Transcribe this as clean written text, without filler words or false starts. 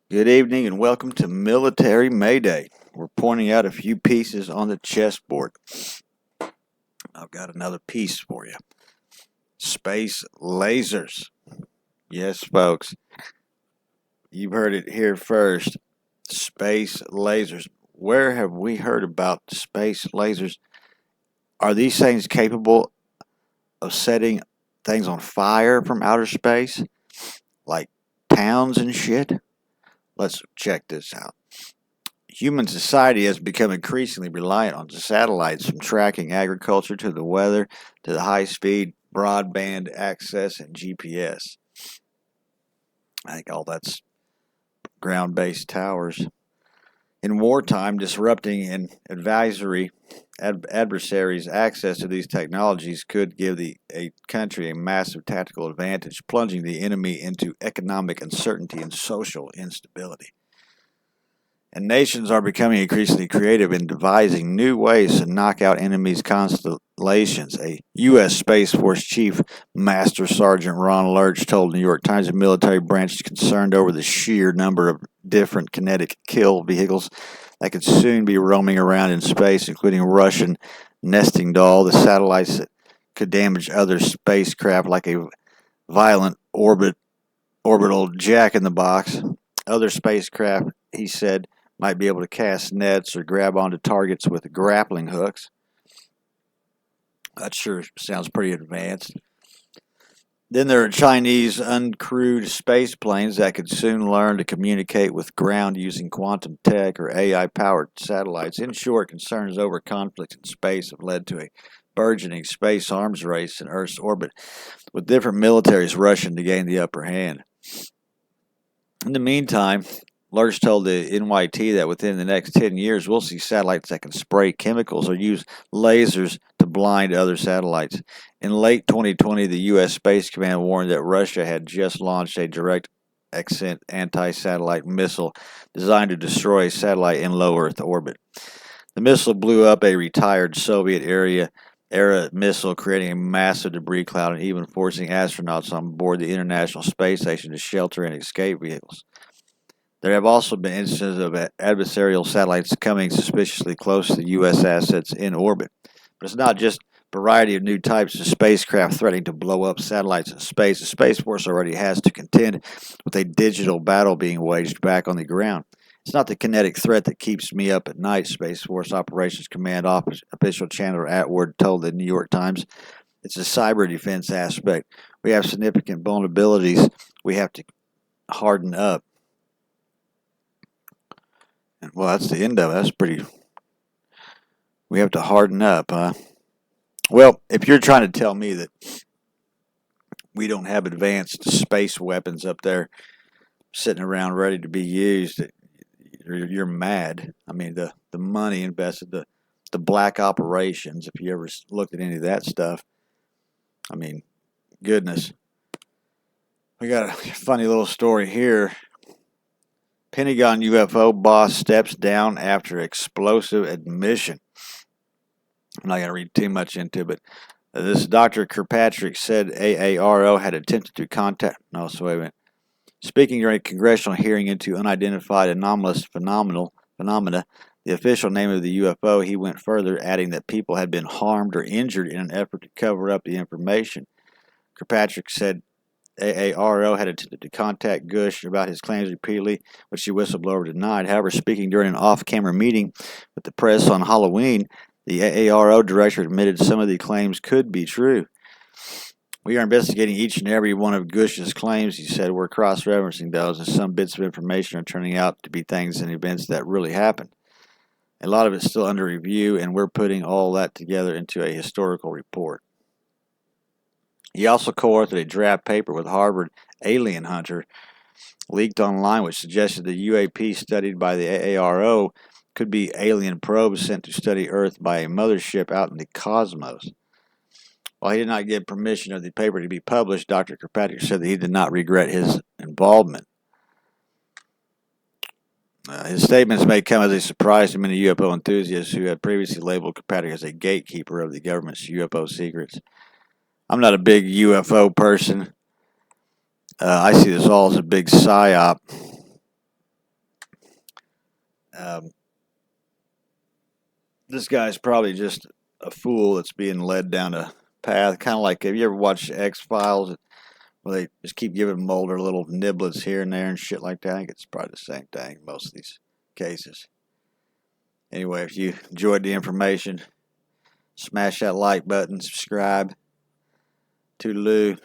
Good evening and welcome to Military Mayday. We're pointing out a few pieces on the chessboard. I've got another piece for you. Space lasers. Yes, folks, you've heard it here first. Space lasers. Where have we heard about space lasers? Are these things capable of setting things on fire from outer space? Like towns and shit? Let's check this out. Human society has become increasingly reliant on satellites, from tracking agriculture to the weather to the high speed broadband access and GPS. I think all that's ground based towers. In wartime, disrupting an adversary's access to these technologies could give a country a massive tactical advantage, plunging the enemy into economic uncertainty and social instability. And nations are becoming increasingly creative in devising new ways to knock out enemies' constellations. A U.S. Space Force Chief Master Sergeant Ron Lerch told the New York Times the military branch is concerned over the sheer number of different kinetic kill vehicles that could soon be roaming around in space, including Russian nesting doll, the satellites that could damage other spacecraft like a violent orbital jack in the box. Other spacecraft, he said, might be able to cast nets or grab onto targets with grappling hooks. That sure sounds pretty advanced. Then there are Chinese uncrewed space planes that could soon learn to communicate with ground using quantum tech or AI-powered satellites. In short, concerns over conflict in space have led to a burgeoning space arms race in Earth's orbit, with different militaries rushing to gain the upper hand. In the meantime, Lerch told the NYT that within the next 10 years, we'll see satellites that can spray chemicals or use lasers to blind other satellites. In late 2020, the U.S. Space Command warned that Russia had just launched a direct ascent anti-satellite missile designed to destroy a satellite in low Earth orbit. The missile blew up a retired Soviet era missile, creating a massive debris cloud and even forcing astronauts on board the International Space Station to shelter in escape vehicles. There have also been instances of adversarial satellites coming suspiciously close to U.S. assets in orbit. But it's not just a variety of new types of spacecraft threatening to blow up satellites in space. The Space Force already has to contend with a digital battle being waged back on the ground. It's not the kinetic threat that keeps me up at night, Space Force Operations Command official Chandler Atwood told the New York Times. It's a cyber defense aspect. We have significant vulnerabilities we have to harden up. Well, that's the end of it. That's pretty. We have to harden up, huh? Well, if you're trying to tell me that we don't have advanced space weapons up there sitting around ready to be used, you're mad. I mean, the money invested, the black operations, if you ever looked at any of that stuff, I mean, goodness. We got a funny little story here. Pentagon UFO boss steps down after explosive admission. I'm not going to read too much into it, but this Dr. Kirkpatrick said AARO had attempted to contact. No, so wait a minute. Speaking during a congressional hearing into unidentified anomalous phenomena, the official name of the UFO, he went further, adding that people had been harmed or injured in an effort to cover up the information. Kirkpatrick said AARO had attempted to contact Gush about his claims repeatedly, which the whistleblower denied. However, speaking during an off-camera meeting with the press on Halloween, the AARO director admitted some of the claims could be true. We are investigating each and every one of Gush's claims, he said. We're cross-referencing those, and some bits of information are turning out to be things and events that really happened. A lot of it's still under review, and we're putting all that together into a historical report. He also co-authored a draft paper with Harvard alien hunter leaked online, which suggested the UAP studied by the AARO could be alien probes sent to study Earth by a mothership out in the cosmos. While he did not give permission of the paper to be published, Dr. Kirkpatrick said that he did not regret his involvement. His statements may come as a surprise to many UFO enthusiasts who had previously labeled Kirkpatrick as a gatekeeper of the government's UFO secrets. I'm not a big UFO person. I see this all as a big psyop. This guy's probably just a fool that's being led down a path. Kind of like, have you ever watched X-Files? Where they just keep giving Mulder little niblets here and there and shit like that. I think it's probably the same thing in most of these cases. Anyway, if you enjoyed the information, smash that like button, subscribe. Toodaloo.